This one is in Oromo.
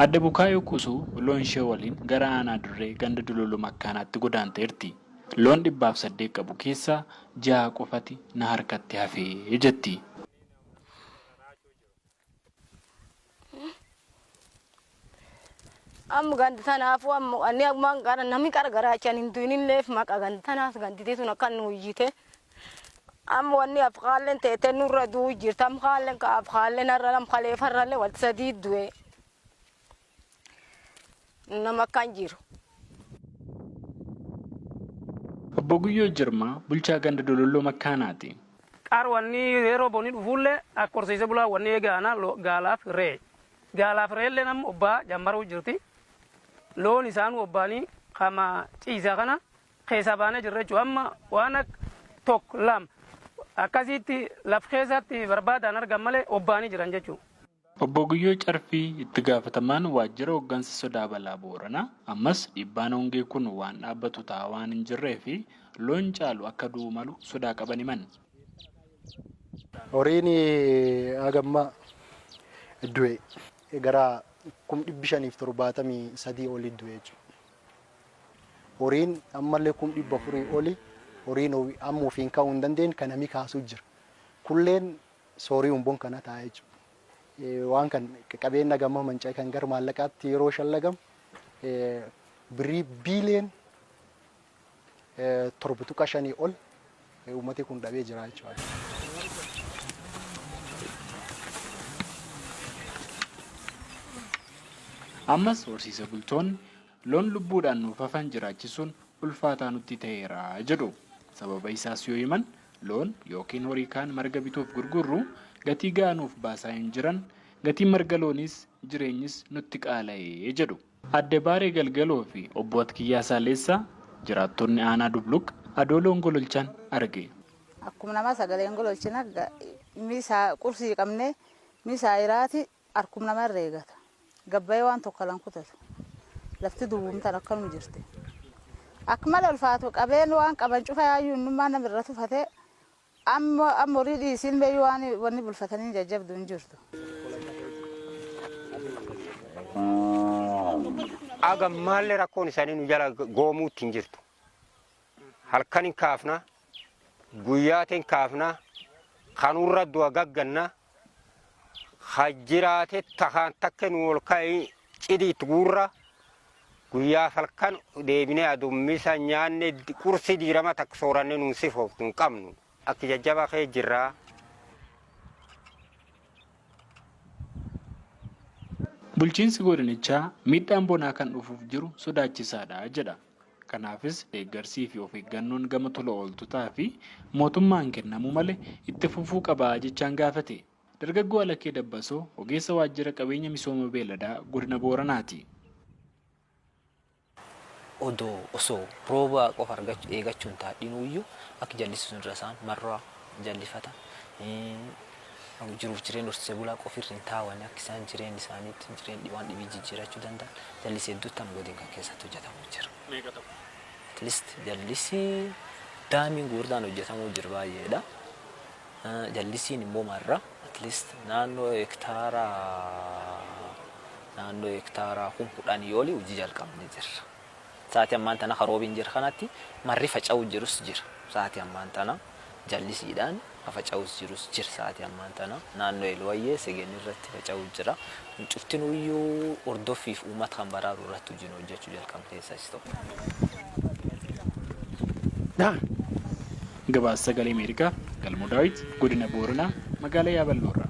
Adde Bukaayoo Kusuu loon ishee waliin gara aanaa dirree ganda Dululu Makkaanaatti godaanteerti. Loon 800 qabu keessaa 6 qofati na harkatti hafee jetti. Amma gandi tanaafuu amma ani ammaan gara namni gargaraachan hin du'inilleef maqa gandi tanaas ganditee sun akka nu iyyite amma wanni afqaalleen teete nurra du'u jirta afqaalleen ka afqaalleen har'a lam qalee farrallee wal sadii du'e nama kan jiru. Obbo Guyyoo Jirmaa bulchaa ganda Dululu Makkaanaati. Qaar wanni yeroo bonni dhufuullee akka horsiise bulaa wanni eegaana gaalaaf re'ee nama obbaa jammaruu jirti. Loon isaan obbaanii kama ciisaa kana keessa baanee jirra jechuudha. Amma waan tokko lama akkasitti laf keessatti barbaadan argan malee obbaanii jiran jechuudha. Obbo Guyyoo Carfii itti gaafatamaan waajjira hooggansa sodaa balaa Booranaa ammas dhiibbaan hongee kun waan dhaabbatu ta'a waan hin jirree fi loon caalu akka du'u malu sodaa qaban himan. Horiin agamma du'e gara 573 oli du'e jechuudha. Horiin ammallee 400 oli horiin amma ofiin ka'uu hin dandeenye kan namni kaasuu jira. Kulleen soorii humboon kana ta'a jechuudha. Waan kan qabeenya gamma manca'e kan gara maallaqaatti yeroo shallagamu birrii biiliyoon 7.5 ol uummati kun dhabee jira jechuudha. Ammas horsiise bultoonni loon lubbuudhaan nuuf hafan jiraachisuun ulfaataa nutti ta'eera jedhu. Sababa isaas yoo himan loon yookiin horii kaan marga bituuf gurgurru gatii ga'anuuf baasaa hin jiran gatii marga looniis jireenyis nutti qaala'ee jedhu. Adde Baaree Galgaloo fi obbo Atkiyyaa Saaleessaa jiraattonni aanaa Dubluq adooloon gololchan arge. Akkuma nama sagaleen gololchina misaa qursii qabnee misaa iraati akkuma nama reegata. Gabbayee waan tokko lan kutatu. Lafti duwwumtaan akkanuma jirti. Akkuma ulfaatu qabeen waan qaban cufa yaayyuu innummaa namirra tufatee amma horii dhiisiin beeyyuu waan wanni bulfatanii jajjabdu hin jirtu. Aga maallee rakkoon isaanii nu jala goomuutti hin jirtu. Halkan hin kaafna, guyyaatiin kaafna, kanurra du'a gagganna, hajjiraate takaan takke nu ol ka'ee cidiitti guurra, guyyaa halkan deebinee adummisa nyaanne qursii diirama takka sooranne nuun sifooftu hin qabnu. Akka jajjabaa kee jirraa. Bulchiinsi godinichaa miidhaan bonaa kan dhufuuf jiru sodaachisaadha jedha. Kanaafis deeggarsii fi of eeggannoon gama tola ooltotaa fi mootummaan kennamu malee itti fufuu qabaa jechaan gaafate. Dargaggoo Alakee Dabbasoo ogeessa waajjira qabeenya misooma beeladaa godina Booranaati. Odoo osoo rooba qofa eeggachuun taadhinuyyuu akka jallisii sun irra isaan marraa jallifatan. Jiruuf jireenya horsiisee bulaa qofirra hin taa'an akka isaan jireenya isaaniitti jireenya waan dhibii jijjiirachuu danda'an jallisii hedduutti amma godina kan keessatti hojjetamu jira. At least jallisii daamiin guddaan hojjetamu jira baay'eedha. Jallisiin immoo marra at least naannoo hektaaraa 10,000 olii hojii jalqabnee jirra. Sa'aatii ammaan tana haroobiin jira kanatti marri faca'uu jirus jira. Sa'aatii ammaan tana jallisiidhaan faca'uus jirus jira. Sa'aatii ammaan tana naannoo Elwayyee Segeen irratti faca'uu jira. Cuftinuyyuu hordoffiif uummata kan baraaru irratti hojii hojjechuu jalqabnee isaas ta'u. Gabaasa Sagalee Ameerikaa Galmoo Daawit godina Booranaa magaalaa Yaaballoorraa.